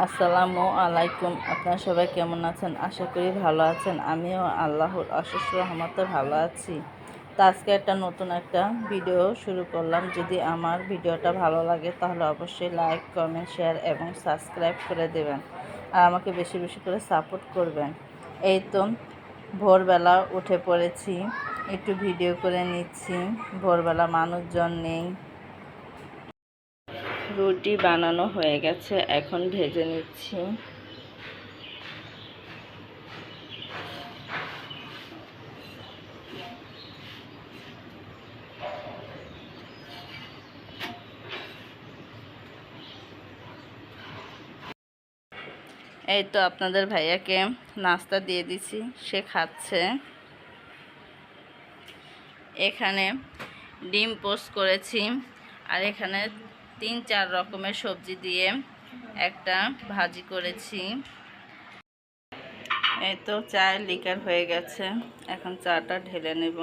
আসসালামু আলাইকুম। আপনারা সবাই কেমন আছেন? আশা করি ভালো আছেন। আমিও আল্লাহর অশেষ রহমতে ভালো আছি। তো আজকে নতুন একটা ভিডিও শুরু করলাম। যদি আমার ভিডিওটা ভালো লাগে তাহলে অবশ্যই লাইক, কমেন্ট, শেয়ার এবং সাবস্ক্রাইব করে দেবেন। আর আমাকে বেশি বেশি করে সাপোর্ট করবেন। এই তো ভোরবেলা উঠে পড়েছি, একটু ভিডিও করে নিচ্ছি। ভোরবেলা মানুষজন নেই। রুটি বানানো হয়ে গেছে, এখন ভেজে নিচ্ছি। এই তো আপনাদের ভাইয়াকে নাস্তা দিয়ে দিছি, সে খাচ্ছে। এখানে ডিম পোস্ট করেছি, আর এখানে 3-4 রকমের সবজি দিয়ে একটা ভাজি করেছি। এই তো চায়ের লিকার হয়ে গেছে, এখন চাটা ঢেলে নেব।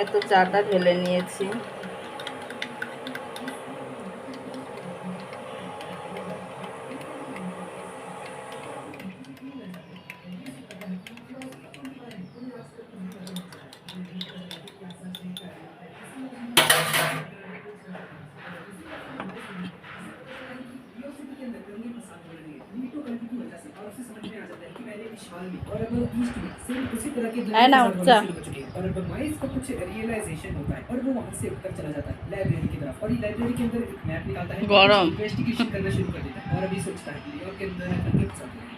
এই তো চাটা ঢেলে নিয়েছি। है ना उच्चा और बदमाश को कुछ रियलाइजेशन होता है और वो वहां से उतर चला जाता है लाइब्रेरी की तरफ और ये लाइब्रेरी के अंदर एक मैप निकालता है गरम इन्वेस्टिगेशन करना शुरू कर देता है और अभी सोचता है न्यूयॉर्क के अंदर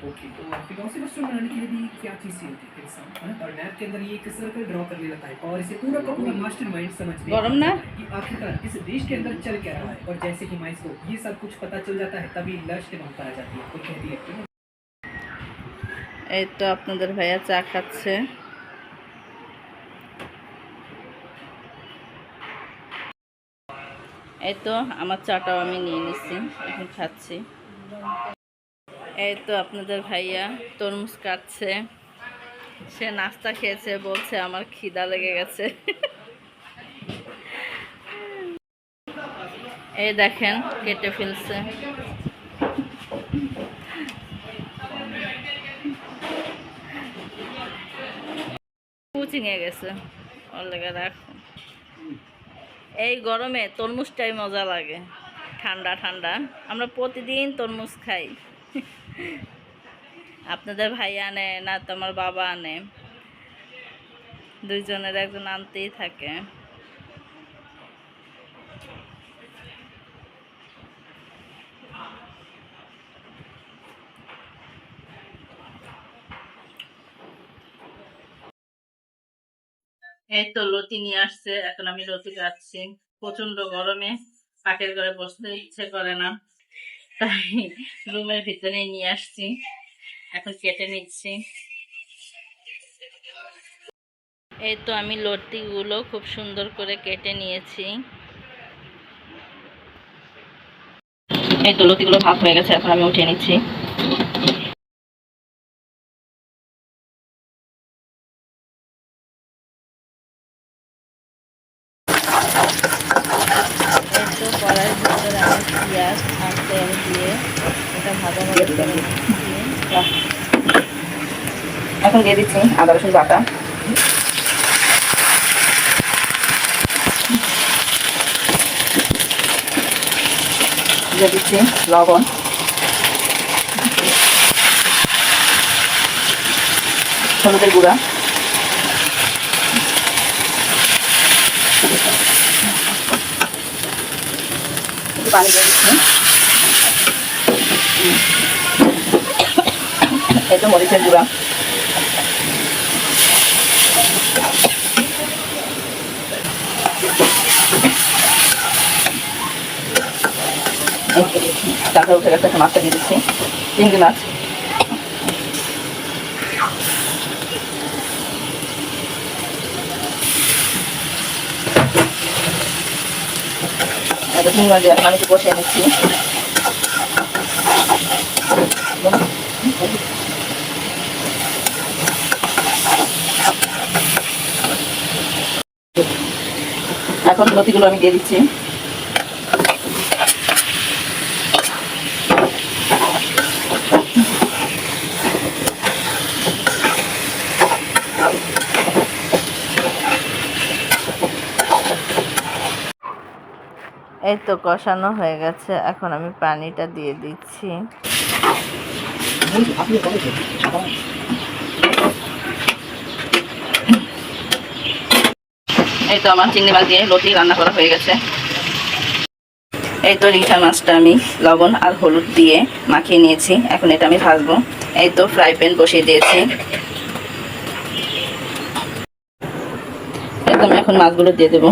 ओके तो फिलोसफर बनाने के लिए भी क्या चीज होती है इंसान है और मैप के अंदर ये एक सर्कल ड्रॉ कर लेता है और इसे पूरा का पूरा मास्टरमाइंड समझ गरम ना कि आखिरकार इस देश के अंदर चल क्या रहा है और जैसे ही माइस को ये सब कुछ पता चल जाता है तभी लक्ष्य मांगता आ जाती है और कहती है এই তো আপনাদের ভাইয়া চা খাচ্ছে। এই তো আমার চাটাও আমি নিয়ে নিচ্ছি, এখন খাচ্ছি। এই তো আপনাদের ভাইয়া তরমুজ কাটছে, সে নাস্তা খেয়েছে, বলছে আমার খিদা লেগে গেছে। এই দেখেন কেটে ফেলছে। চিঙে গেছে, ওর লেগে রাখো। এই গরমে তরমুজটাই মজা লাগে, ঠান্ডা ঠান্ডা। আমরা প্রতিদিন তরমুজ খাই। আপনাদের ভাই আনে না তো আমার বাবা আনে, দুইজনের একজন আনতেই থাকে। এই তো লতি নিয়ে আসছে, এখন আমি লতি কাটছি। প্রচন্ড গরমে পাটের ঘরে বসতে ইচ্ছে করে না, তাই রুমের ভিতরে নিয়ে আসছি, এখন কেটে নিচ্ছি। এই তো আমি লতিগুলো খুব সুন্দর করে কেটে নিয়েছি। এই তো লতিগুলো ভাগ হয়ে গেছে, এখন আমি উঠিয়ে নিচ্ছি। তো কড়াইয়ের ভিতরে আমি পেঁয়াজ আর তেল দিয়ে এটা ভালোভাবে করে নিচ্ছি। এখন দিয়ে দিচ্ছি আদা রসুন বাটা, দিয়ে দিচ্ছি লবণ, হলুদের গুঁড়া, একটু পানি দিয়ে দিচ্ছি। এই তো মরিচের গুঁড়া, চাকা উঠে গেছে, একটা মাছটা দিয়ে দিচ্ছি, চিংড়ি মাছ। চিংড়ি মাছ দিয়ে আমি একটু বসিয়ে নিচ্ছি। এখন লতিগুলো আমি দিয়ে দিচ্ছি। এই তো কষানো হয়ে গেছে, এখন আমি পানিটা দিয়ে দিচ্ছি। এই তো আমার চিংড়ি মাছ দিয়ে লতি রান্না করা হয়ে গেছে। এই তো রিঠা মাছটা আমি লবণ আর হলুদ দিয়ে মাখিয়ে নিয়েছি, এখন এটা আমি ভাজবো। এই তো ফ্রাই প্যান বসিয়ে দিয়েছি। এই তো আমি এখন মাছগুলো দিয়ে দেবো।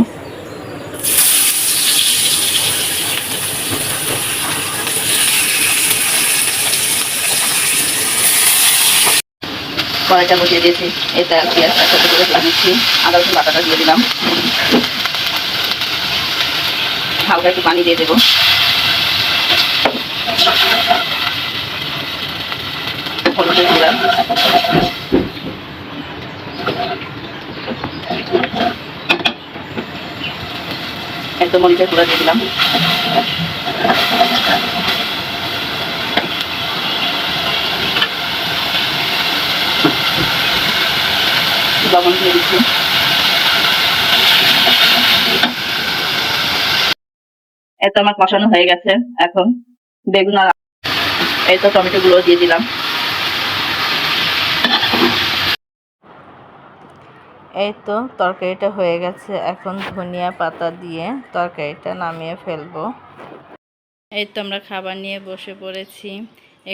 কড়াইটা বসিয়ে দিয়েছি, এটা পেঁয়াজটা ছোট করে লাগিয়েছি, আদা রসুন বাটাটা দিয়ে দিলাম, হালকা একটু পানি দিয়ে দেবো। হলুদের গুঁড়া, একদম মরিচের গুঁড়া দিয়ে দিলাম, লবণ দিয়ে দিচ্ছি। এই তো আমার কষানো হয়ে গেছে, এখন বেগুন আর এই তো টমেটো গুলো দিয়ে দিলাম। এই তো তরকারিটা হয়ে গেছে, এখন ধনিয়া পাতা দিয়ে তরকারিটা নামিয়ে ফেলবো। এই তো আমরা খাবার নিয়ে বসে পড়েছি।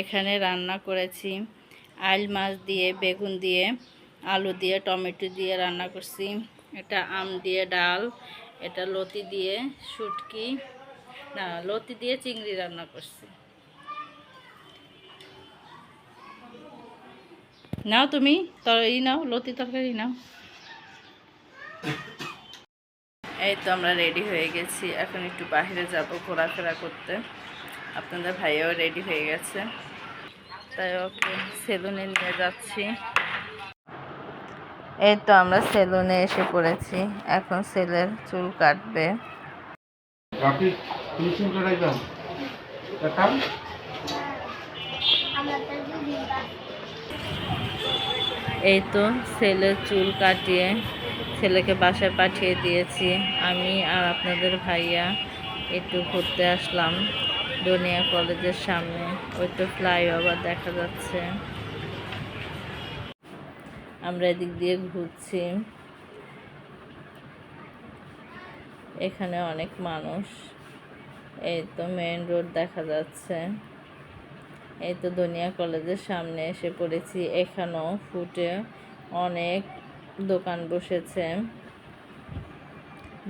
এখানে রান্না করেছি আইল মাছ দিয়ে, বেগুন দিয়ে, আলু দিয়ে, টমেটো দিয়ে রান্না করছি। এটা আম দিয়ে ডাল, এটা লতি দিয়ে শুটকি, না লতি দিয়ে চিংড়ি রান্না করছি। নাও তুমি তরকারি নাও, লতি তরকারি নাও। এই তো আমরা রেডি হয়ে গেছি, এখন একটু বাইরে যাব ঘোরাফেরা করতে। আপনাদের ভাইও রেডি হয়ে গেছে, তাই ওকে সেলুনে নিয়ে যাচ্ছি। এই তো আমরা সেলুনে এসে পড়েছি, এখন ছেলের চুল কাটবে। এই তো ছেলের চুল কাটিয়ে ছেলেকে বাসায় পাঠিয়ে দিয়েছি। আমি আর আপনাদের ভাইয়া একটু ঘুরতে আসলাম ডোনিয়া কলেজের সামনে, ওই তো ফ্লাইওভার দেখা যাচ্ছে। আমরা এদিক দিয়ে ঘুরছি, এখানে অনেক মানুষ। এই তো মেইন রোড দেখা যাচ্ছে। এই তো ডোনিয়া কলেজের সামনে এসে পড়েছি, এখানেও ফুটে অনেক দোকান বসেছে,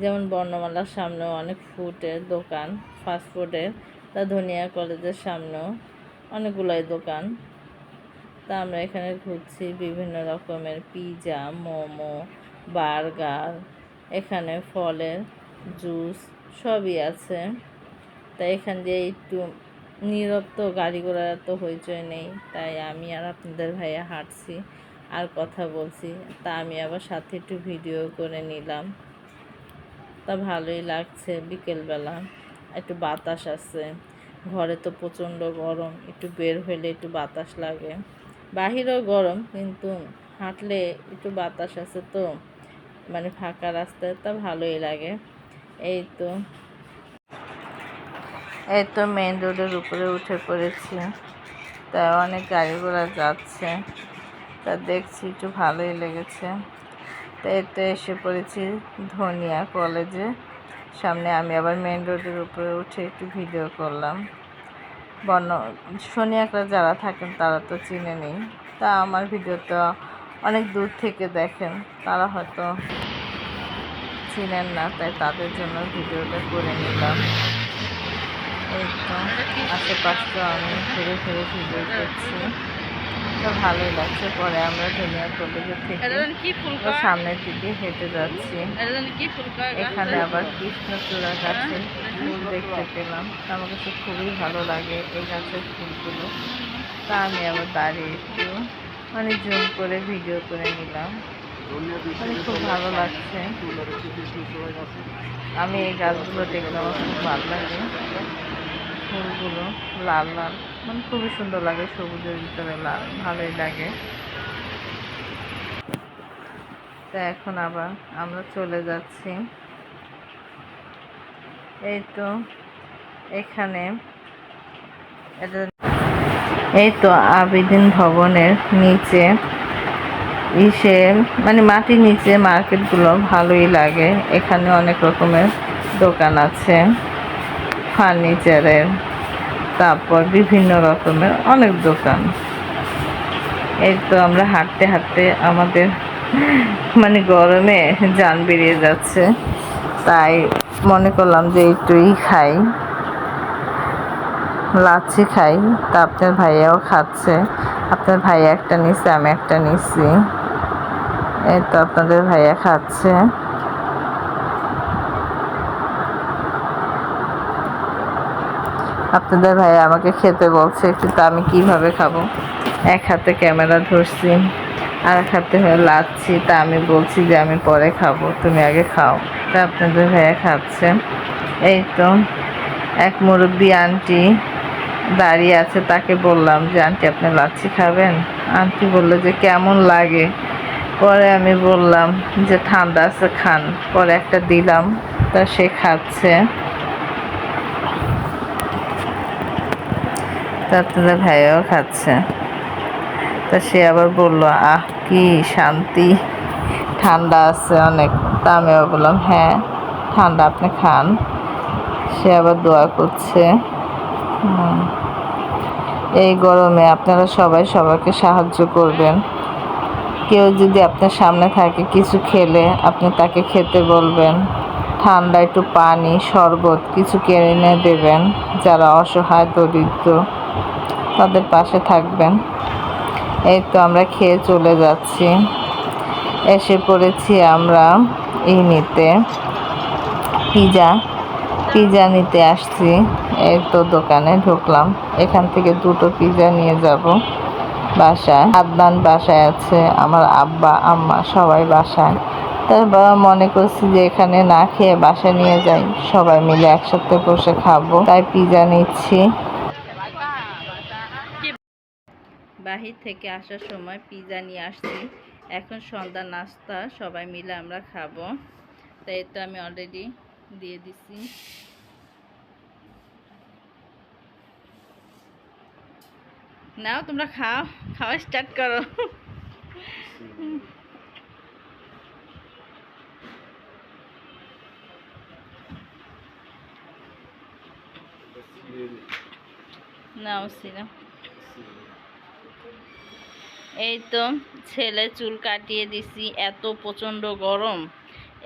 যেমন বর্ণমালার সামনেও অনেক ফুডের দোকান, ফাস্টফুডের। তা ধনিয়া কলেজের সামনেও অনেকগুলোই দোকান। তা আমরা এখানে ঘুরছি, বিভিন্ন রকমের পিৎজা, মোমো, বার্গার, এখানে ফলের জুস সবই আছে। তাই এখান দিয়ে একটু নীরব, তো গাড়ি ঘোড়ার তো হইচই নেই, তাই আমি আর আপনাদের ভাইয়া হাঁটছি আর কথা বলছি। তা আমি আবার সাথে একটু ভিডিও করে নিলাম। তা ভালোই লাগছে, বিকেলবেলা একটু বাতাস আছে, ঘরে তো প্রচণ্ড গরম, একটু বের হইলে একটু বাতাস লাগে। বাহিরেও গরম, কিন্তু হাঁটলে একটু বাতাস আছে তো, মানে ফাঁকা রাস্তায়, তা ভালোই লাগে। এই তো মেইন রোডের উপরে উঠে পড়েছি, তা অনেক গাড়ি ঘোড়া যাচ্ছে, তা দেখছি একটু ভালোই লেগেছে। তো এতে এসে পড়েছি ধনিয়া কলেজে সামনে। আমি আবার মেইন রোডের উপরে উঠে একটু ভিডিও করলাম। সোনিয়াকরা যারা থাকেন তারা তো চিনে নেই, তা আমার ভিডিওটা অনেক দূর থেকে দেখেন, তারা হয়তো চিনেন না, তাই তাদের জন্য ভিডিওটা করে নিলাম। এই তো আশেপাশটা আমি ঘুরে ঘুরে ভিডিও করছি, তো ভালোই লাগছে। পরে আমরা ধনিয়া কলেজের থেকে সামনের দিকে হেঁটে যাচ্ছি। এখানে আবার কৃষ্ণচূড়া গাছে ফুল দেখতে পেলাম, আমার কাছে খুবই ভালো লাগে এই গাছের ফুলগুলো। তা আমি আবার দাঁড়িয়ে একটু জুম করে ভিডিও করে নিলাম, খুব ভালো লাগছে। আমি এই গাছগুলো দেখলে আমার খুব ভালো লাগে, ফুলগুলো লাল লাল, খুবই সুন্দর লাগে, সবুজের ভিতরে লাল, ভালোই লাগে। তো এখন আবার আমরা চলে যাচ্ছি এই তো এখানে এটা এই তো আবেদিন ভবনের নিচে ইসে মানে মাটির নিচে মার্কেটগুলো ভালোই লাগে। এখানে অনেক রকমের দোকান আছে, ফার্নিচারের, তারপর বিভিন্ন রকমের অনেক দোকান। এই তো আমরা হাঁটতে হাঁটতে আমাদের মানে গরমে জান বেরিয়ে যাচ্ছে, তাই মনে করলাম যে একটুই খাই, লাচ্ছি খাই। তা আপনার ভাইয়াও খাচ্ছে, আপনার ভাইয়া একটা নিচ্ছে, আমি একটা নিচ্ছি। এই তো আপনাদের ভাইয়া খাচ্ছে। আপনাদের ভাইয়া আমাকে খেতে বলছে, কিন্তু আমি কিভাবে খাবো? এক হাতে ক্যামেরা ধরছি, আর এক হাতে লাচ্ছি। তা আমি বলছি যে আমি পরে খাবো, তুমি আগে খাও। তা আপনাদের ভাইয়া খাচ্ছে। এই তো এক মুরব্বী আন্টি দাঁড়িয়ে আছে, তাকে বললাম যে আন্টি আপনি লাচ্ছি খাবেন? আন্টি বললো যে কেমন লাগে। পরে আমি বললাম যে ঠান্ডা আছে, খান। পরে একটা দিলাম, তা সে খাচ্ছে। তা আপনাদের ভাইয়াও খাচ্ছে। তা সে আবার বললো আহ কি শান্তি, ঠান্ডা আছে অনেক। তা আমি আবার বললাম হ্যাঁ ঠান্ডা, আপনি খান। সে আবার দোয়া করছে। এই গরমে আপনারা সবাই সবাইকে সাহায্য করবেন। কেউ যদি আপনার সামনে থাকে কিছু খেলে, আপনি তাকে খেতে বলবেন। ঠান্ডা একটু পানি, শরবত কিছু কিনে দেবেন। যারা অসহায় দরিদ্র তাদের পাশে থাকবেন। এই তো আমরা খেয়ে চলে যাচ্ছি। এসে পড়েছি আমরা নিতে পিজা নিতে আসছি। এই তো দোকানে ঢুকলাম, এখান থেকে 2টো পিজা নিয়ে যাব বাসায়। আদনান বাসায় আছে, আমার আব্বা আম্মা সবাই বাসায়। তার বাবা মনে করছি যে এখানে না খেয়ে বাসায় নিয়ে যাই, সবাই মিলে একসাথে বসে খাবো, তাই পিজা নিচ্ছি। বাহির থেকে আসার সময় পিজা নিয়ে আসছি। এখন সন্ধ্যা নাস্তা সবাই মিলে আমরা খাবো, তাই তো আমি অলরেডি দিয়ে দিছি। নাও তোমরা খাও, খাওয়া স্টার্ট করো। নাও সিনা। এই তো ছেলে চুল কাটিয়ে দিছি, এত প্রচণ্ড গরম।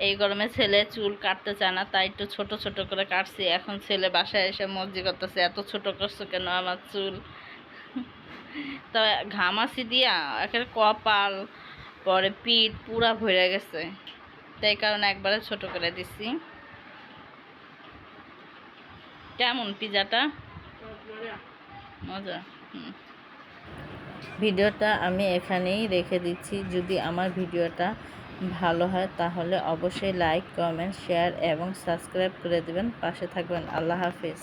এই গরমে ছেলে চুল কাটতে চায় না, তাই একটু ছোট ছোট করে কাটছি। এখন ছেলে বাসায় এসে মর্জি করতেছে এত ছোট করছো কেন আমার চুল। তো ঘামাছি দিয়া একেবারে কপাল, পরে পিঠ পুরা ভরে গেছে, তাই কারণে একবারে ছোট করে দিছি। কেমন পিজাটা? মজা। ভিডিওটা আমি এখানেই রেখে দিচ্ছি। যদি আমার ভিডিওটা ভালো হয় তাহলে অবশ্যই লাইক, কমেন্ট, শেয়ার এবং সাবস্ক্রাইব করে দেবেন, পাশে থাকবেন। আল্লাহ হাফেজ।